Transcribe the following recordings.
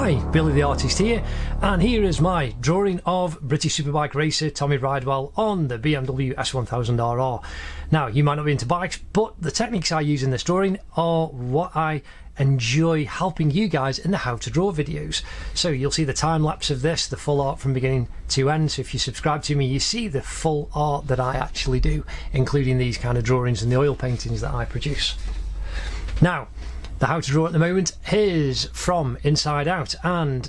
Hi, Billy the Artist here, and here is my drawing of British superbike racer Tommy Bridewell on the BMW S1000RR. Now, you might not be into bikes, but the techniques I use in this drawing are what I enjoy helping you guys in the how to draw videos. So you'll see the time lapse of this, the full art from beginning to end. So if you subscribe to me, you see the full art that I actually do, including these kind of drawings and the oil paintings that I produce. Now, the how to draw at the moment is from Inside Out, and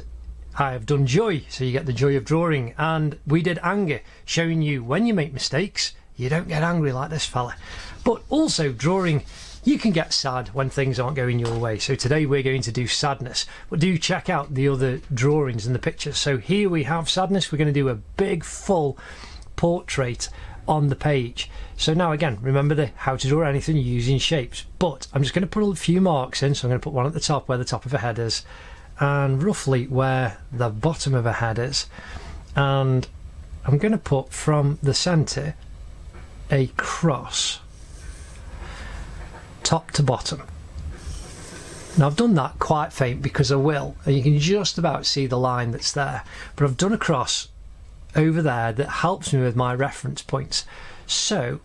I have done joy, so you get the joy of drawing, and we did anger, showing you when you make mistakes you don't get angry like this fella. But also drawing, you can get sad when things aren't going your way. So today we're going to do sadness, but do check out the other drawings and the pictures. So here we have sadness. We're going to do a big full portrait on the page. So now again, remember the how to draw anything using shapes, but I'm just going to put a few marks in. So I'm going to put one at the top where the top of a head is, and roughly where the bottom of a head is, and I'm going to put from the center a cross top to bottom. Now I've done that quite faint because I will, and you can just about see the line that's there, but I've done a cross over there that helps me with my reference points. So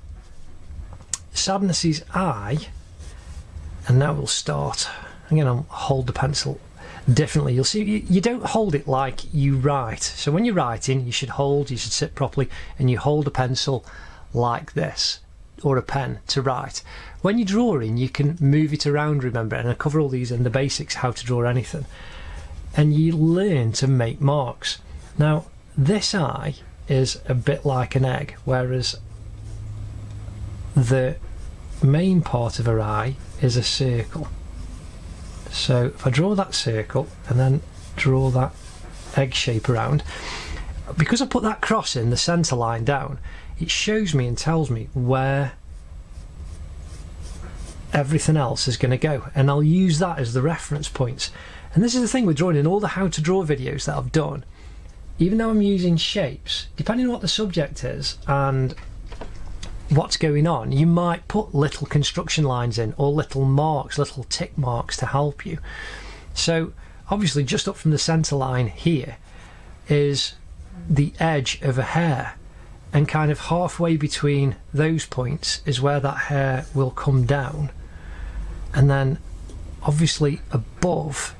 sadness's eye, and now we'll start. Again, I'll hold the pencil differently. You'll see you don't hold it like you write. So when you're writing, you should sit properly, and you hold a pencil like this, or a pen to write. When you're drawing, you can move it around, remember, and I cover all these in the basics, how to draw anything, and you learn to make marks. Now this eye is a bit like an egg, whereas the main part of her eye is a circle. So if I draw that circle and then draw that egg shape around, because I put that cross in the center line down, it shows me and tells me where everything else is going to go, and I'll use that as the reference points. And this is the thing with drawing in all the how to draw videos that I've done. Even though I'm using shapes, depending on what the subject is and what's going on, you might put little construction lines in, or little marks, little tick marks to help you. So obviously just up from the center line here is the edge of a hair, and kind of halfway between those points is where that hair will come down, and then obviously above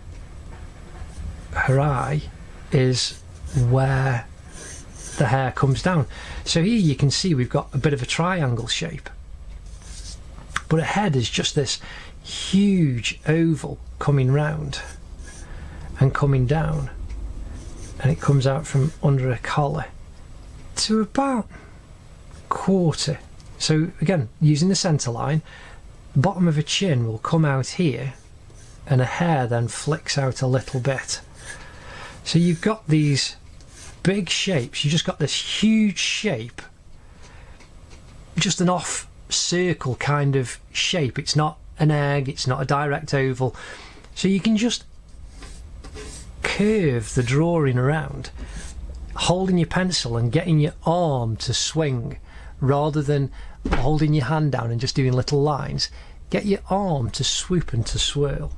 her eye is where the hair comes down. So here you can see we've got a bit of a triangle shape, but a head is just this huge oval coming round and coming down, and it comes out from under a collar to about quarter. So again, using the center line, the bottom of a chin will come out here, and a hair then flicks out a little bit. So you've got these big shapes, you just got this huge shape, just an off circle kind of shape. It's not an egg, it's not a direct oval, so you can just curve the drawing around, holding your pencil and getting your arm to swing rather than holding your hand down and just doing little lines. Get your arm to swoop and to swirl,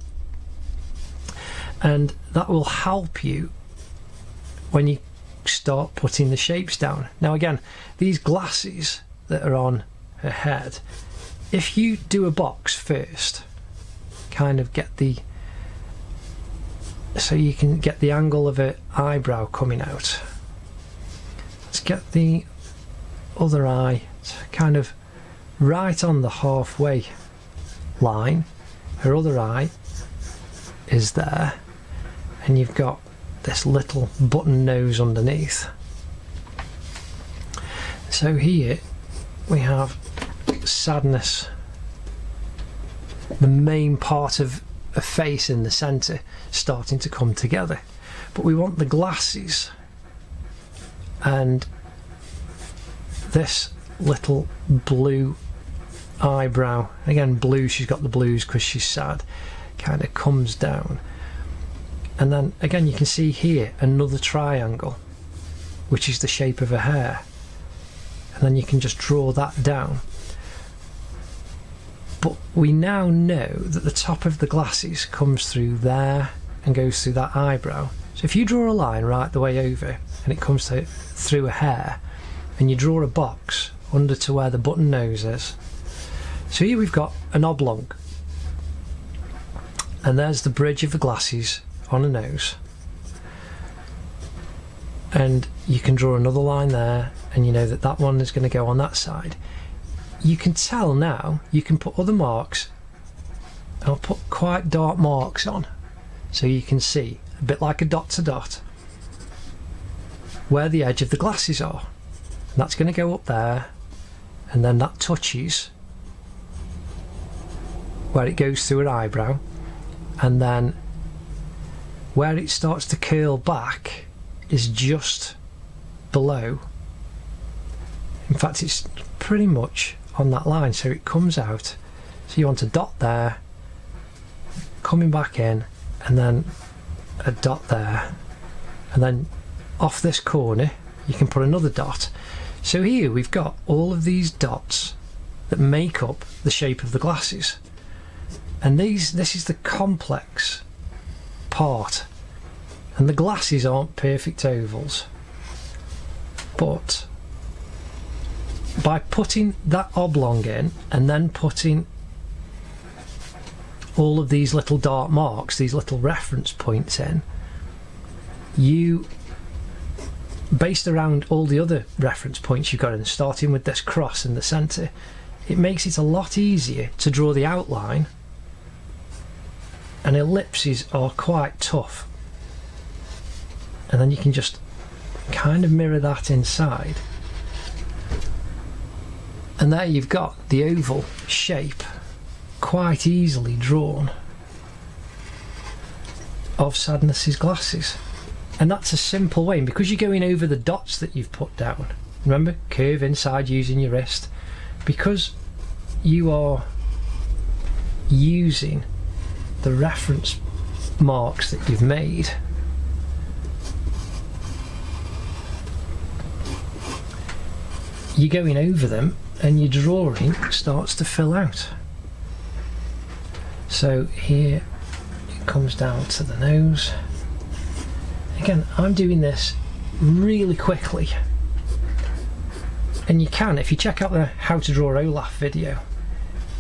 and that will help you when you start putting the shapes down. Now again, these glasses that are on her head, if you do a box first, kind of get the, so you can get the angle of her eyebrow coming out. Let's get the other eye kind of right on the halfway line. Her other eye is there, and you've got this little button nose underneath. So here we have sadness, the main part of a face in the center starting to come together, but we want the glasses and this little blue eyebrow, again blue, she's got the blues because she's sad, kind of comes down. And then again you can see here another triangle, which is the shape of her hair, and then you can just draw that down. But we now know that the top of the glasses comes through there and goes through that eyebrow. So if you draw a line right the way over and it comes through a hair, and you draw a box under to where the button nose is. So here we've got an oblong, and there's the bridge of the glasses on a nose, and you can draw another line there, and you know that that one is going to go on that side. You can tell now, you can put other marks. I'll put quite dark marks on so you can see, a bit like a dot to dot, where the edge of the glasses are. And that's going to go up there, and then that touches where it goes through an eyebrow, and then where it starts to curl back is just below. In fact, it's pretty much on that line, so it comes out. So you want a dot there, coming back in, and then a dot there, and then off this corner you can put another dot. So here we've got all of these dots that make up the shape of the glasses, and this is the complex part. And the glasses aren't perfect ovals, but by putting that oblong in and then putting all of these little dark marks, these little reference points in, you, based around all the other reference points you've got in, starting with this cross in the centre, it makes it a lot easier to draw the outline, and ellipses are quite tough. And then you can just kind of mirror that inside, and there you've got the oval shape quite easily drawn of Sadness's glasses. And that's a simple way, and because you're going over the dots that you've put down, remember, curve inside using your wrist, because you are using the reference marks that you've made, you're going over them and your drawing starts to fill out. So here it comes down to the nose. Again, I'm doing this really quickly, and you can, if you check out the How to Draw Olaf video,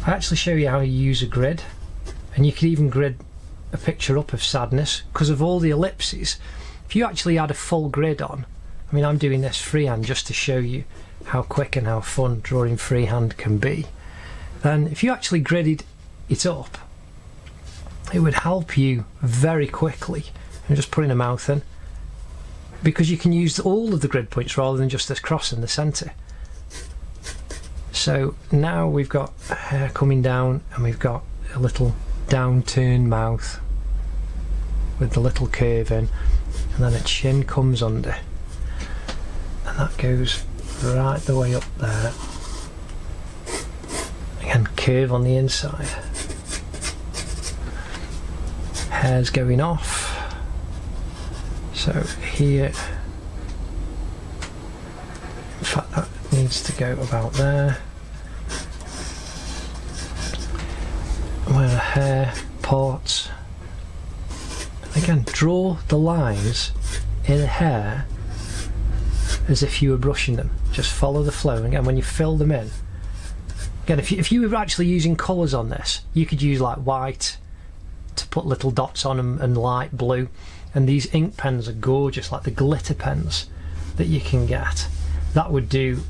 I actually show you how you use a grid, and you can even grid a picture up of Sadness because of all the ellipses. If you actually had a full grid on, I mean, I'm doing this freehand just to show you how quick and how fun drawing freehand can be. Then if you actually gridded it up, it would help you very quickly. I'm just putting a mouth in, because you can use all of the grid points rather than just this cross in the centre. So now we've got a hair coming down, and we've got a little downturn mouth with the little curve in, and then a chin comes under, and that goes right the way up there. Again, curve on the inside. Hair's going off. So here, in fact, that needs to go about there, where the hair parts. And again, draw the lines in the hair as if you were brushing them. Just follow the flow. And again, when you fill them in, again, if you were actually using colours on this, you could use like white to put little dots on them, and light blue. And these ink pens are gorgeous, like the glitter pens that you can get. That would do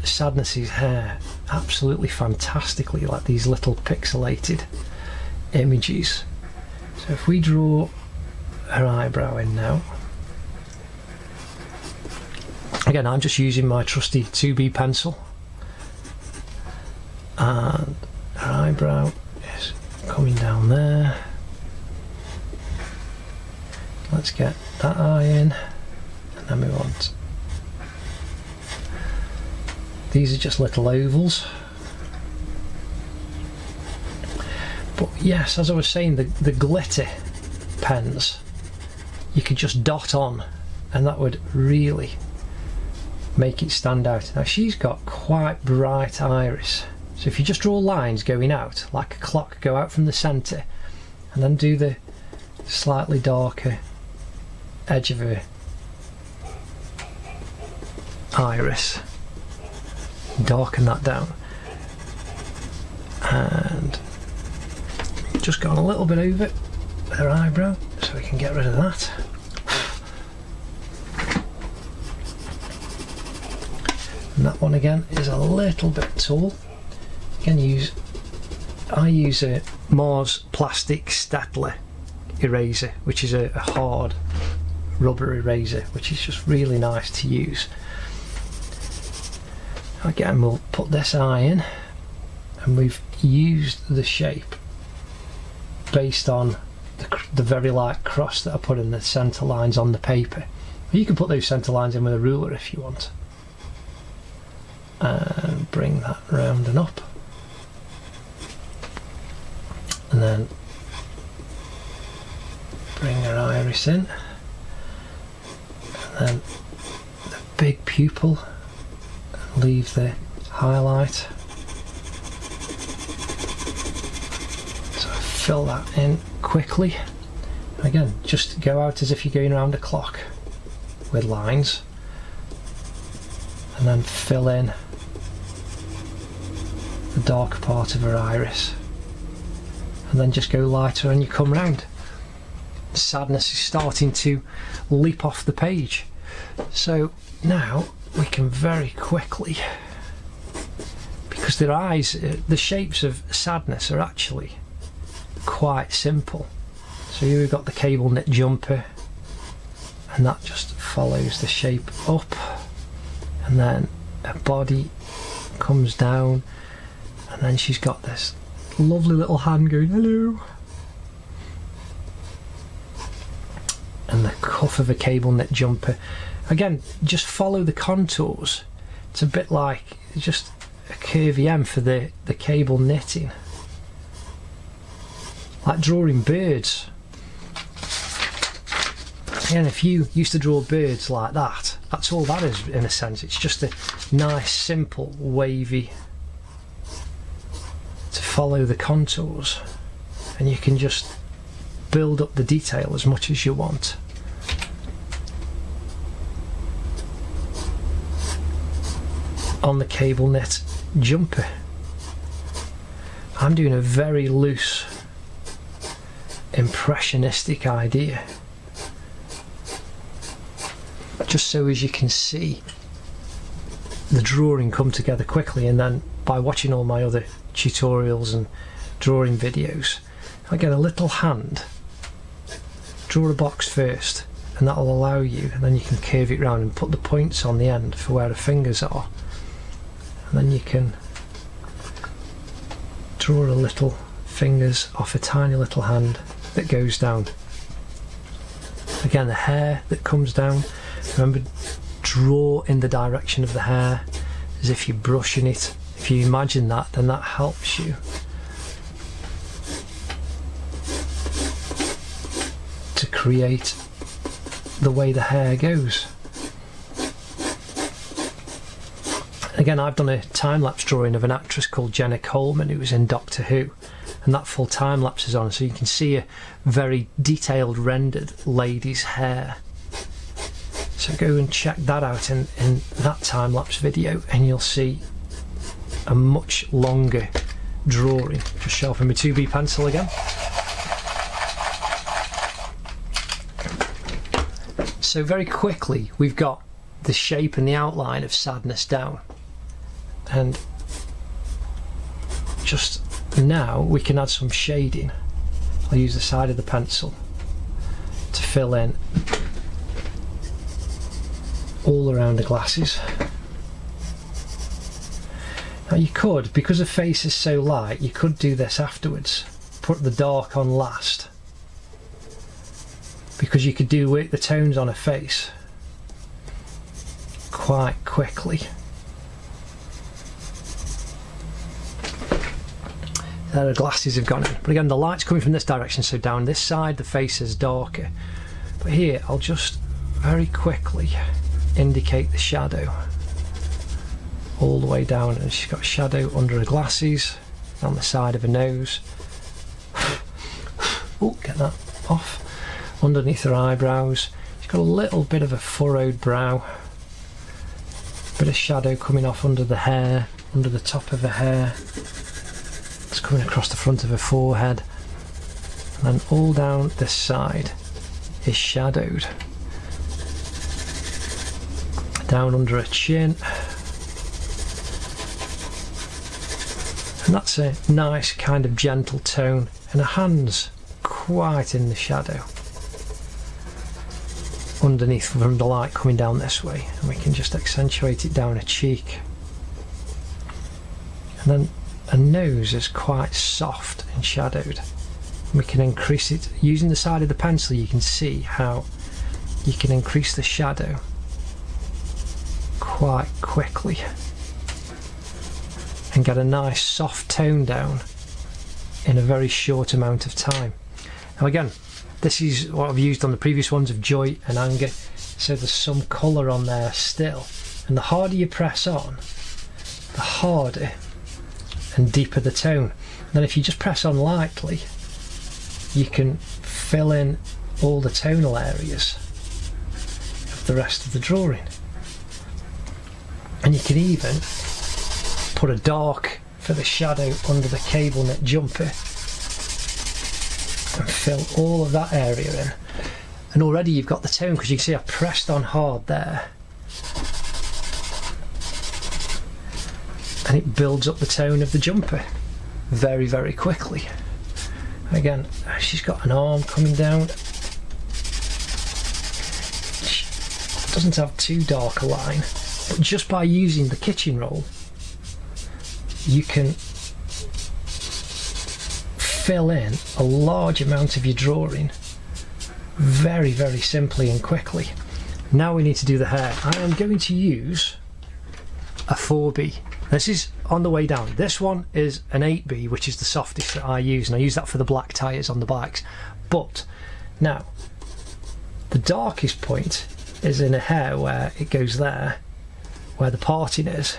Sadness's hair absolutely fantastically, like these little pixelated images. So if we draw her eyebrow in now, again, I'm just using my trusty 2B pencil, and her eyebrow is coming down there. Let's get that eye in, and then we want, these are just little ovals. But yes, as I was saying, the glitter pens you could just dot on, and that would really make it stand out. Now she's got quite bright iris, so if you just draw lines going out like a clock, go out from the centre, and then do the slightly darker edge of her iris, darken that down, and just gone a little bit over her eyebrow so we can get rid of that. And that one again is a little bit tall. I use a Mars plastic Staedtler eraser, which is a hard rubber eraser, which is just really nice to use. Again, we'll put this eye in, and we've used the shape based on the very light cross that I put in the centre lines on the paper. You can put those centre lines in with a ruler if you want, and bring that round and up, and then bring our iris in, and then the big pupil, and leave the highlight. So fill that in quickly. Again, just go out as if you're going around a clock with lines, and then fill in the darker part of her iris, and then just go lighter and you come round. Sadness is starting to leap off the page. So now we can very quickly, because their eyes, the shapes of sadness are actually quite simple. So here we've got the cable knit jumper, and that just follows the shape up, and then her body comes down, and then she's got this lovely little hand going hello, and the cuff of a cable knit jumper. Again, just follow the contours. It's a bit like just a curvy M for the cable knitting, like drawing birds. Again, if you used to draw birds like that, that's all that is in a sense. It's just a nice, simple, wavy, to follow the contours, and you can just build up the detail as much as you want. On the cable knit jumper, I'm doing a very loose, impressionistic idea, just so as you can see the drawing come together quickly. And then by watching all my other tutorials and drawing videos, I get a little hand, draw a box first, and that will allow you, and then you can curve it round and put the points on the end for where the fingers are, and then you can draw a little fingers off a tiny little hand that goes down. Again, the hair that comes down, remember, draw in the direction of the hair as if you're brushing it. If you imagine that, then that helps you to create the way the hair goes. Again, I've done a time-lapse drawing of an actress called Jenna Coleman who was in Doctor Who, and that full time-lapse is on, so you can see a very detailed rendered lady's hair. So go and check that out in that time-lapse video, and you'll see a much longer drawing. Just sharpen my 2B pencil again. So very quickly we've got the shape and the outline of sadness down, and just now we can add some shading. I'll use the side of the pencil to fill in all around the glasses. Now you could, because the face is so light, you could do this afterwards, put the dark on last, because you could do work the tones on a face quite quickly. There, the glasses have gone in, but again the light's coming from this direction, so down this side the face is darker, but here I'll just very quickly indicate the shadow all the way down, and she's got shadow under her glasses, on the side of her nose. Oh, get that off. underneath her eyebrows. She's got a little bit of a furrowed brow, bit of shadow coming off under the hair, under the top of her hair. It's coming across the front of her forehead, and then all down this side is shadowed. Down under her chin, and that's a nice kind of gentle tone, and her hands quite in the shadow underneath from the light coming down this way, and we can just accentuate it down her cheek. And then her nose is quite soft and shadowed. We can increase it using the side of the pencil. You can see how you can increase the shadow quite quickly and get a nice soft tone down in a very short amount of time. Now again, this is what I've used on the previous ones of joy and anger, so there's some colour on there still, and the harder you press on, the harder and deeper the tone. And then if you just press on lightly, you can fill in all the tonal areas of the rest of the drawing. And you can even put a dark for the shadow under the cable knit jumper and fill all of that area in. And already you've got the tone, because you can see I pressed on hard there, and it builds up the tone of the jumper very, very quickly. Again, she's got an arm coming down. She doesn't have too dark a line, but just by using the kitchen roll, you can fill in a large amount of your drawing very, very simply and quickly. Now we need to do the hair. I am going to use a 4B. This is on the way down. This one is an 8B, which is the softest that I use, and I use that for the black tyres on the bikes. But now the darkest point is in a hair where it goes there, where the parting is,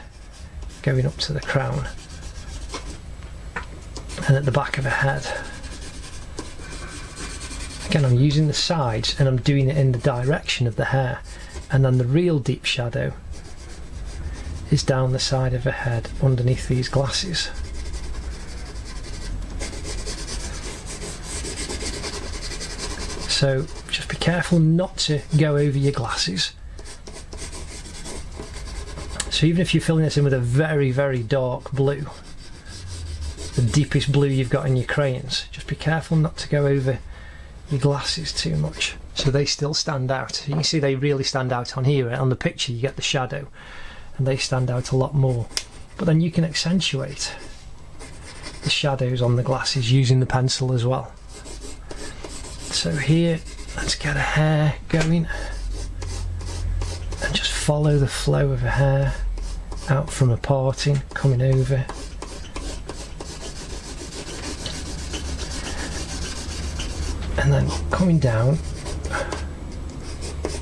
going up to the crown and at the back of her head. Again, I'm using the sides and I'm doing it in the direction of the hair, and then the real deep shadow is down the side of her head underneath these glasses. So just be careful not to go over your glasses. So even if you're filling this in with a very, very dark blue, the deepest blue you've got in your crayons, just be careful not to go over your glasses too much, so they still stand out. You can see they really stand out on here. On the picture you get the shadow, and they stand out a lot more. But then you can accentuate the shadows on the glasses using the pencil as well. So here, let's get a hair going and just follow the flow of a hair out from a parting, coming over. And then coming down.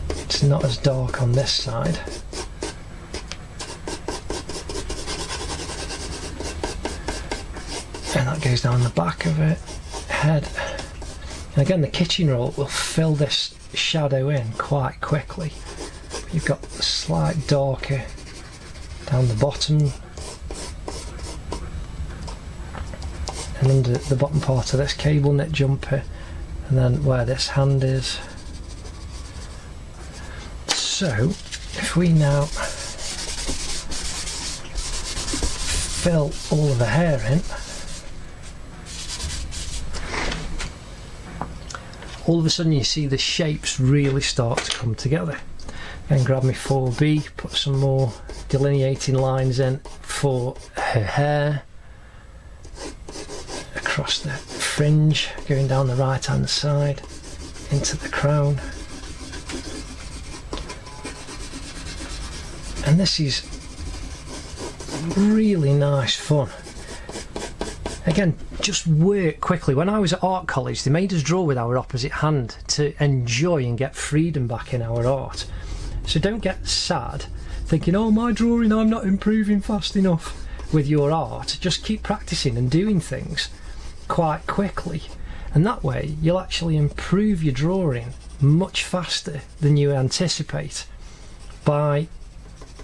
It's not as dark on this side. And that goes down the back of her head. And again, the kitchen roll will fill this shadow in quite quickly. You've got a slight darker down the bottom and under the bottom part of this cable knit jumper, and then where this hand is. So if we now fill all of the hair in, all of a sudden you see the shapes really start to come together. And grab my 4B, put some more delineating lines in for her hair, across the fringe, going down the right hand side, into the crown. And this is really nice fun. Again, just work quickly. When I was at art college, they made us draw with our opposite hand to enjoy and get freedom back in our art. So don't get sad thinking, oh, my drawing, I'm not improving fast enough with your art. Just keep practicing and doing things quite quickly, And that way you'll actually improve your drawing much faster than you anticipate by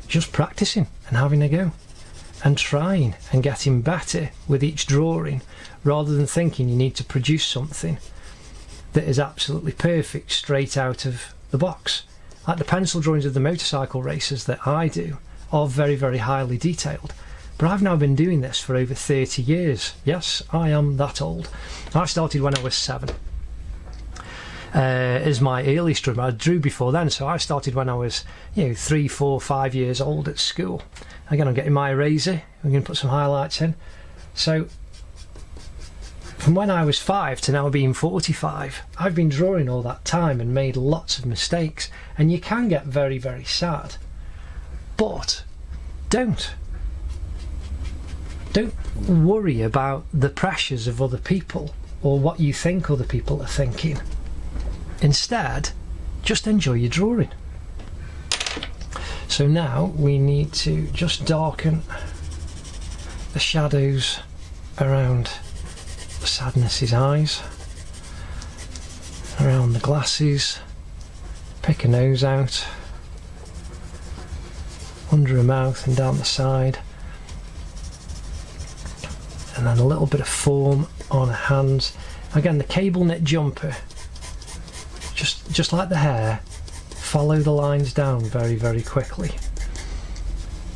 just practicing and having a go and trying and getting better with each drawing, rather than thinking you need to produce something that is absolutely perfect straight out of the box. Like the pencil drawings of the motorcycle races that I do are very, very highly detailed. But I've now been doing this for over 30 years. Yes, I am that old. I started when I was 7. Is my earliest drawing. I drew before then, so I started when I was 3, 4, 5 years old at school. Again, I'm getting my eraser. I'm going to put some highlights in. So from when I was 5 to now being 45, I've been drawing all that time and made lots of mistakes, and you can get very, very sad. But don't worry about the pressures of other people or what you think other people are thinking. Instead, just enjoy your drawing. So now we need to just darken the shadows around Sadness's eyes, around the glasses, pick a nose out, under her mouth and down the side, and then a little bit of form on her hands. Again, the cable knit jumper, just like the hair, follow the lines down very, very quickly,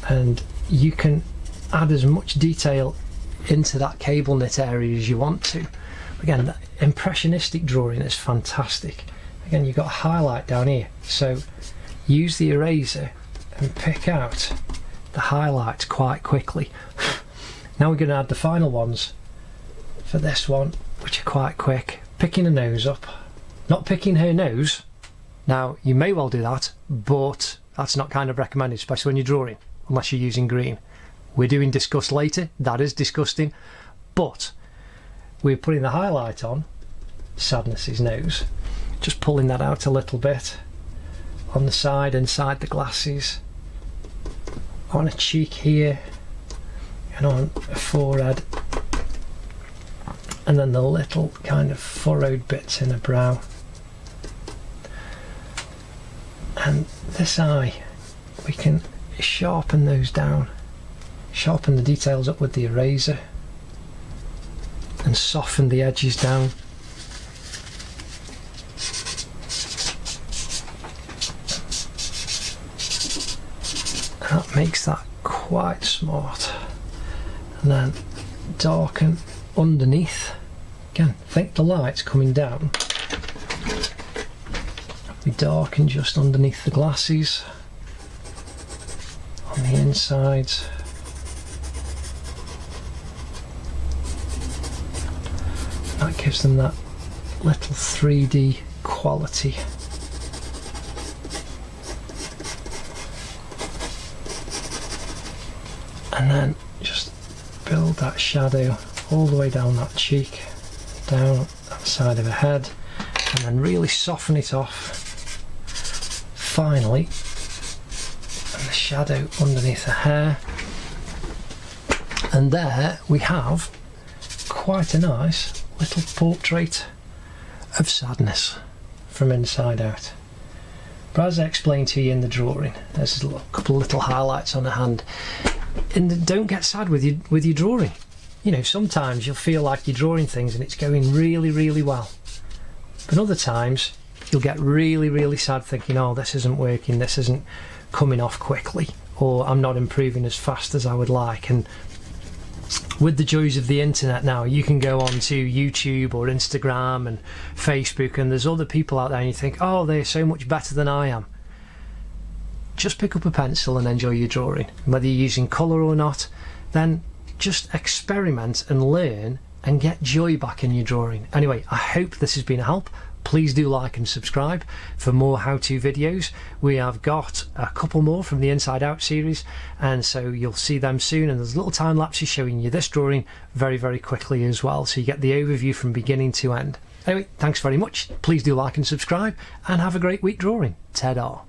and you can add as much detail into that cable knit area as you want to. Again, that impressionistic drawing is fantastic. Again, you've got a highlight down here, so use the eraser and pick out the highlights quite quickly. Now we're going to add the final ones for this one, which are quite quick. Picking a nose up, not picking her nose. Now you may well do that, but that's not kind of recommended, especially when you're drawing, unless you're using green. We're doing disgust later, that is disgusting, but we're putting the highlight on Sadness's nose, just pulling that out a little bit on the side, inside the glasses, on a cheek here, and on a forehead, and then the little kind of furrowed bits in her brow. And this eye, we can sharpen those down, sharpen the details up with the eraser, and soften the edges down. And that makes that quite smart. And then darken underneath. Again, think the light's coming down. We darken just underneath the glasses, on the insides. That gives them that little 3D quality. And then just build that shadow all the way down that cheek, down that side of her head, and then really soften it off. Finally, and the shadow underneath her hair. And there we have quite a nice little portrait of Sadness from Inside Out. But as I explained to you in the drawing, there's a couple of little highlights on the hand. And don't get sad with your drawing. You know, sometimes you'll feel like you're drawing things and it's going really, really well. But other times you'll get really, really sad thinking, oh, this isn't working, this isn't coming off quickly, or I'm not improving as fast as I would like. And with the joys of the internet now, you can go on to YouTube or Instagram and Facebook, and there's other people out there and you think, oh, they're so much better than I am. Just pick up a pencil and enjoy your drawing. Whether you're using colour or not, then just experiment and learn and get joy back in your drawing. Anyway, I hope this has been a help. Please do like and subscribe for more how-to videos. We have got a couple more from the Inside Out series, and so you'll see them soon, and there's little time lapses showing you this drawing very, very quickly as well, so you get the overview from beginning to end. Anyway, thanks very much. Please do like and subscribe, and have a great week drawing. Ta-da.